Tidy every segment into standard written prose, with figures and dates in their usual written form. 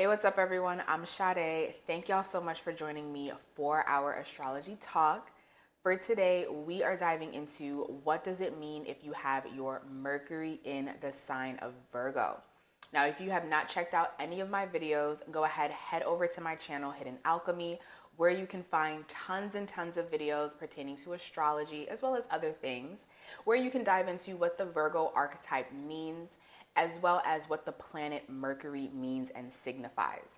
Hey, what's up, everyone? I'm Sade. Thank y'all so much for joining me for our astrology talk. For today, we are diving into what does it mean if you have your Mercury in the sign of Virgo. Now, if you have not checked out any of my videos, go ahead, head over to my channel, Hidden Alchemy, where you can find tons and tons of videos pertaining to astrology as well as other things, where you can dive into what the Virgo archetype means, as well as what the planet Mercury means and signifies.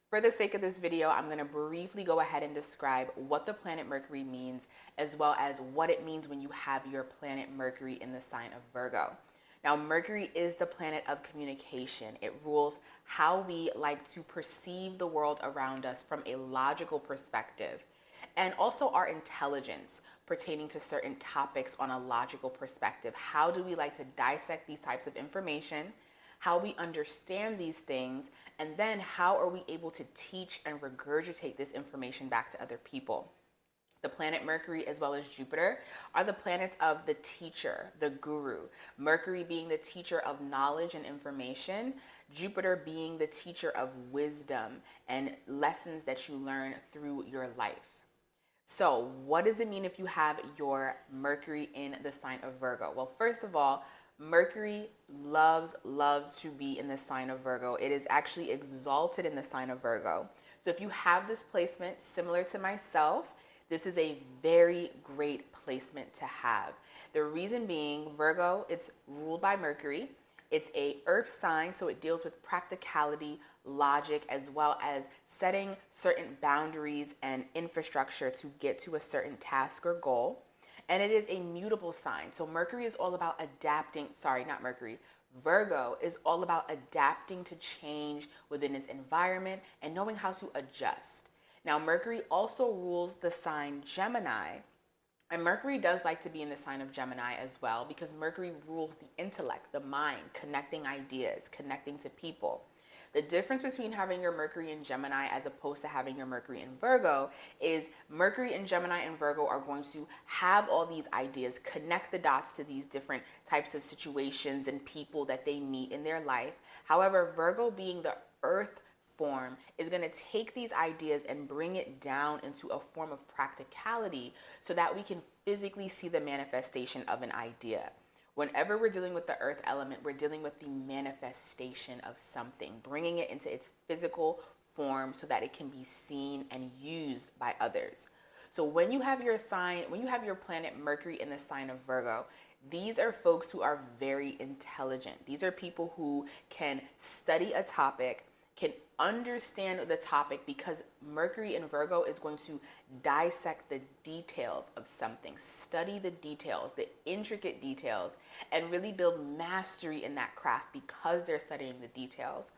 For the sake of this video, I'm going to briefly go ahead and describe what the planet Mercury means, as well as what it means when you have your planet Mercury in the sign of Virgo. Now, Mercury is the planet of communication. It rules how we like to perceive the world around us from a logical perspective, and also our intelligence pertaining to certain topics on a logical perspective. How do we like to dissect these types of information? How we understand these things, and then how are we able to teach and regurgitate this information back to other people? The planet Mercury as well as Jupiter are the planets of the teacher, the guru. Mercury being the teacher of knowledge and information, Jupiter being the teacher of wisdom and lessons that you learn through your life. So, what does it mean if you have your Mercury in the sign of Virgo? Well, first of all, Mercury loves to be in the sign of Virgo. It is actually exalted in the sign of Virgo. So if you have this placement similar to myself, this is a very great placement to have. The reason being, Virgo, it's ruled by Mercury. It's a earth sign, so it deals with practicality, logic, as well as setting certain boundaries and infrastructure to get to a certain task or goal. And it is a mutable sign. So Mercury is all about adapting, sorry, not Mercury. Virgo is all about adapting to change within its environment and knowing how to adjust. Now, Mercury also rules the sign Gemini. And Mercury does like to be in the sign of Gemini as well, because Mercury rules the intellect, the mind, connecting ideas, connecting to people. The difference between having your Mercury in Gemini as opposed to having your Mercury in Virgo is Mercury in Gemini and Virgo are going to have all these ideas, connect the dots to these different types of situations and people that they meet in their life. However, Virgo, being the earth form, is going to take these ideas and bring it down into a form of practicality so that we can physically see the manifestation of an idea. Whenever we're dealing with the earth element, we're dealing with the manifestation of something, bringing it into its physical form so that it can be seen and used by others. So when you have your sign, when you have your planet Mercury in the sign of Virgo, these are folks who are very intelligent. These are people who can study a topic, can understand the topic, because Mercury in Virgo is going to dissect the details of something, study the details, the intricate details, and really build mastery in that craft because they're studying the details.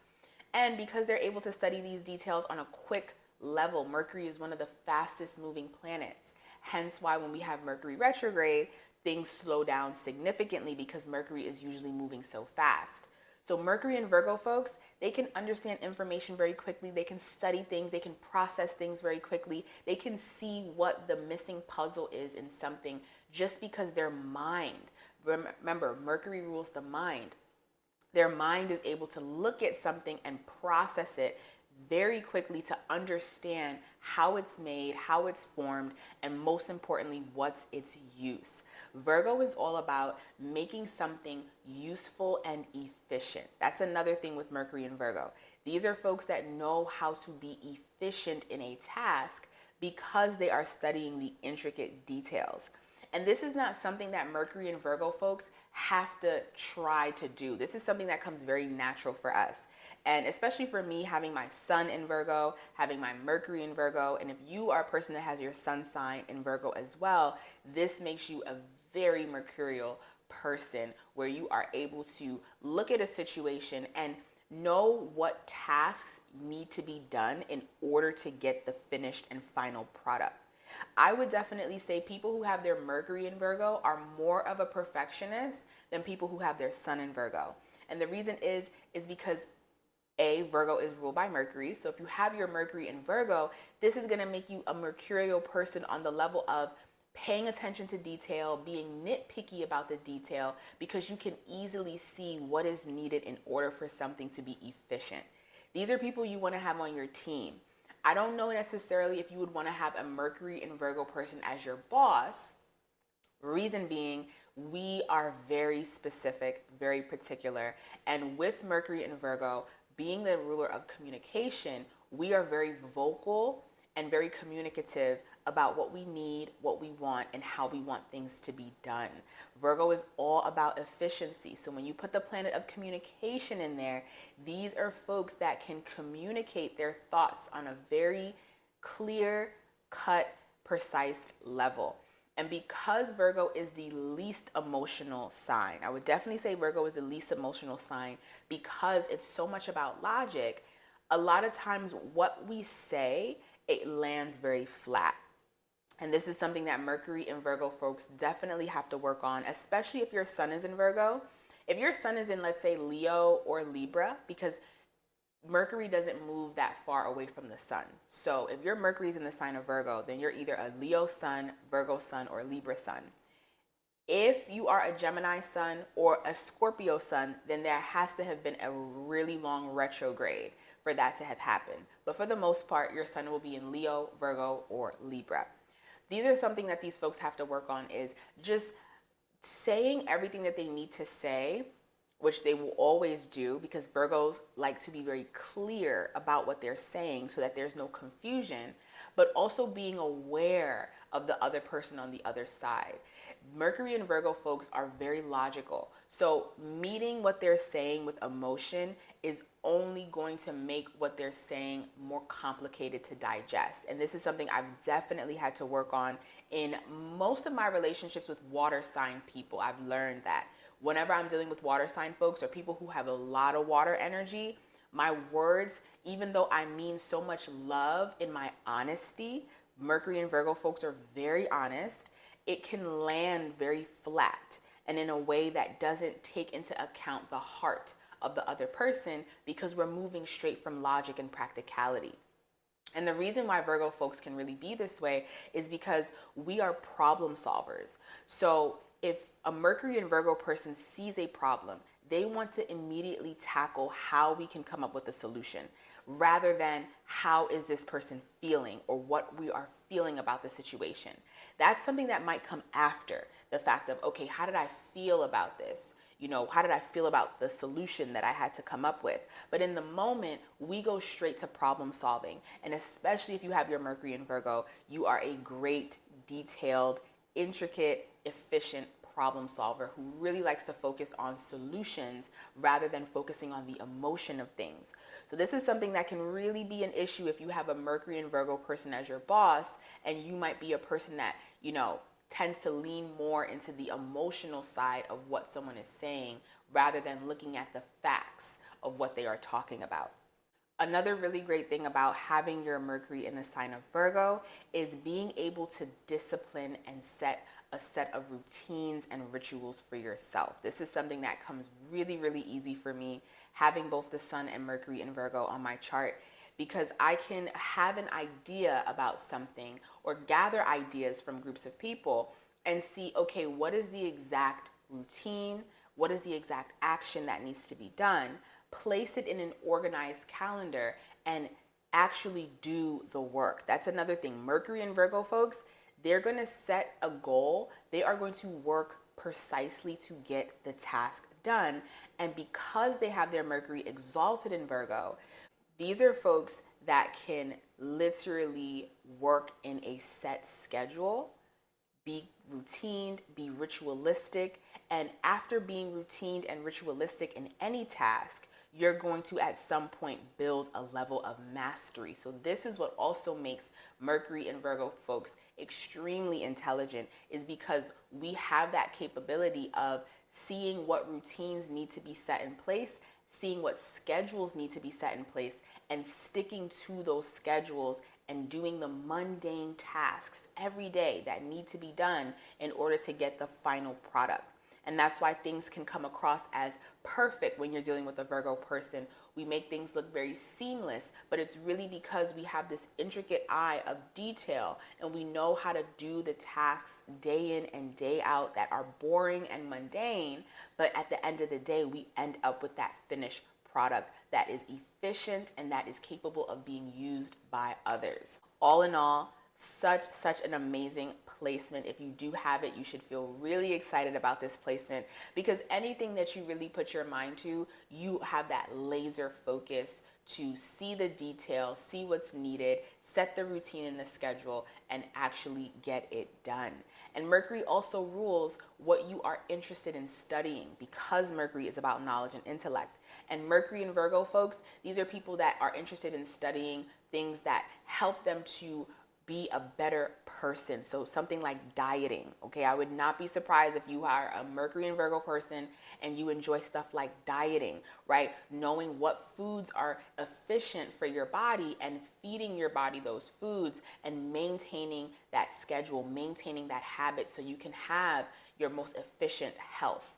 And because they're able to study these details on a quick level, Mercury is one of the fastest moving planets. Hence why when we have Mercury retrograde, things slow down significantly because Mercury is usually moving so fast. So Mercury and Virgo folks, they can understand information very quickly. They can study things. They can process things very quickly. They can see what the missing puzzle is in something just because their mind, remember, Mercury rules the mind. Their mind is able to look at something and process it very quickly to understand how it's made, how it's formed, and most importantly, what's its use. Virgo is all about making something useful and efficient. That's another thing with Mercury and Virgo. These are folks that know how to be efficient in a task because they are studying the intricate details. And this is not something that Mercury and Virgo folks have to try to do. This is something that comes very natural for us. And especially for me, having my sun in Virgo, having my Mercury in Virgo, and if you are a person that has your sun sign in Virgo as well, this makes you a very mercurial person where you are able to look at a situation and know what tasks need to be done in order to get the finished and final product. I would definitely say people who have their Mercury in Virgo are more of a perfectionist than people who have their sun in Virgo. And the reason is because Virgo is ruled by Mercury. So if you have your Mercury in Virgo, this is going to make you a mercurial person on the level of paying attention to detail, being nitpicky about the detail, because you can easily see what is needed in order for something to be efficient. These are people you want to have on your team. I don't know necessarily if you would want to have a Mercury and Virgo person as your boss. Reason being, we are very specific, very particular. And with Mercury and Virgo being the ruler of communication, we are very vocal and very communicative about what we need, what we want, and how we want things to be done. Virgo is all about efficiency. So when you put the planet of communication in there, these are folks that can communicate their thoughts on a very clear, cut, precise level. And because Virgo is the least emotional sign, I would definitely say Virgo is the least emotional sign because it's so much about logic. A lot of times what we say, it lands very flat. And this is something that Mercury and Virgo folks definitely have to work on, especially if your sun is in Virgo. If your sun is in, let's say, Leo or Libra, because Mercury doesn't move that far away from the sun. So if your Mercury is in the sign of Virgo, then you're either a Leo sun, Virgo sun, or Libra sun. If you are a Gemini sun or a Scorpio sun, then there has to have been a really long retrograde for that to have happened. But for the most part, your sun will be in Leo, Virgo, or Libra. These are something that these folks have to work on, is just saying everything that they need to say, which they will always do because Virgos like to be very clear about what they're saying so that there's no confusion, but also being aware of the other person on the other side. Mercury and Virgo folks are very logical. So meeting what they're saying with emotion is only going to make what they're saying more complicated to digest. And this is something I've definitely had to work on in most of my relationships with water sign people. I've learned that whenever I'm dealing with water sign folks or people who have a lot of water energy, my words, even though I mean so much love in my honesty, Mercury and Virgo folks are very honest, it can land very flat and in a way that doesn't take into account the heart of the other person because we're moving straight from logic and practicality. And the reason why Virgo folks can really be this way is because we are problem solvers. So if a Mercury and Virgo person sees a problem, they want to immediately tackle how we can come up with a solution rather than how is this person feeling or what we are feeling about the situation. That's something that might come after the fact of, okay, how did I feel about this? You know, how did I feel about the solution that I had to come up with? But in the moment, we go straight to problem solving. And especially if you have your Mercury in Virgo, you are a great, detailed, intricate, efficient problem solver who really likes to focus on solutions rather than focusing on the emotion of things. So this is something that can really be an issue if you have a Mercury and Virgo person as your boss, and you might be a person that, you know, tends to lean more into the emotional side of what someone is saying rather than looking at the facts of what they are talking about. Another really great thing about having your Mercury in the sign of Virgo is being able to discipline and set a set of routines and rituals for yourself. This is something that comes really, really easy for me, having both the Sun and Mercury in Virgo on my chart, because I can have an idea about something or gather ideas from groups of people and see, okay, what is the exact routine? What is the exact action that needs to be done? Place it in an organized calendar and actually do the work. That's another thing. Mercury and Virgo folks, they're going to set a goal. They are going to work precisely to get the task done. And because they have their Mercury exalted in Virgo, these are folks that can literally work in a set schedule, be routined, be ritualistic. And after being routined and ritualistic in any task, you're going to at some point build a level of mastery. So this is what also makes Mercury and Virgo folks extremely intelligent, is because we have that capability of seeing what routines need to be set in place, seeing what schedules need to be set in place, and sticking to those schedules and doing the mundane tasks every day that need to be done in order to get the final product. And that's why things can come across as perfect when you're dealing with a Virgo person. We make things look very seamless, but it's really because we have this intricate eye of detail and we know how to do the tasks day in and day out that are boring and mundane, but at the end of the day, we end up with that finished product that is efficient and that is capable of being used by others. All in all, such an amazing placement. If you do have it, you should feel really excited about this placement, because anything that you really put your mind to, you have that laser focus to see the details, see what's needed, set the routine in the schedule, and actually get it done. And Mercury also rules what you are interested in studying, because Mercury is about knowledge and intellect. And Mercury and Virgo folks, these are people that are interested in studying things that help them to be a better person. So something like dieting, okay? I would not be surprised if you are a Mercury and Virgo person and you enjoy stuff like dieting, right? Knowing what foods are efficient for your body and feeding your body those foods and maintaining that schedule, maintaining that habit so you can have your most efficient health.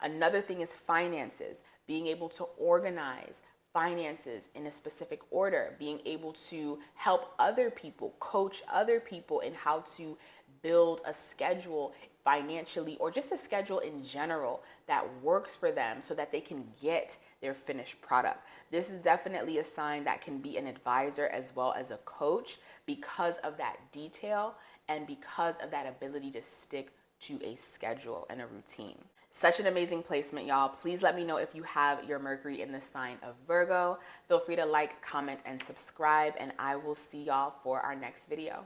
Another thing is finances, being able to organize finances in a specific order, being able to help other people, coach other people in how to build a schedule financially, or just a schedule in general that works for them so that they can get their finished product. This is definitely a sign that can be an advisor as well as a coach, because of that detail and because of that ability to stick to a schedule and a routine. Such an amazing placement, y'all. Please let me know if you have your Mercury in the sign of Virgo. Feel free to like, comment, and subscribe, and I will see y'all for our next video.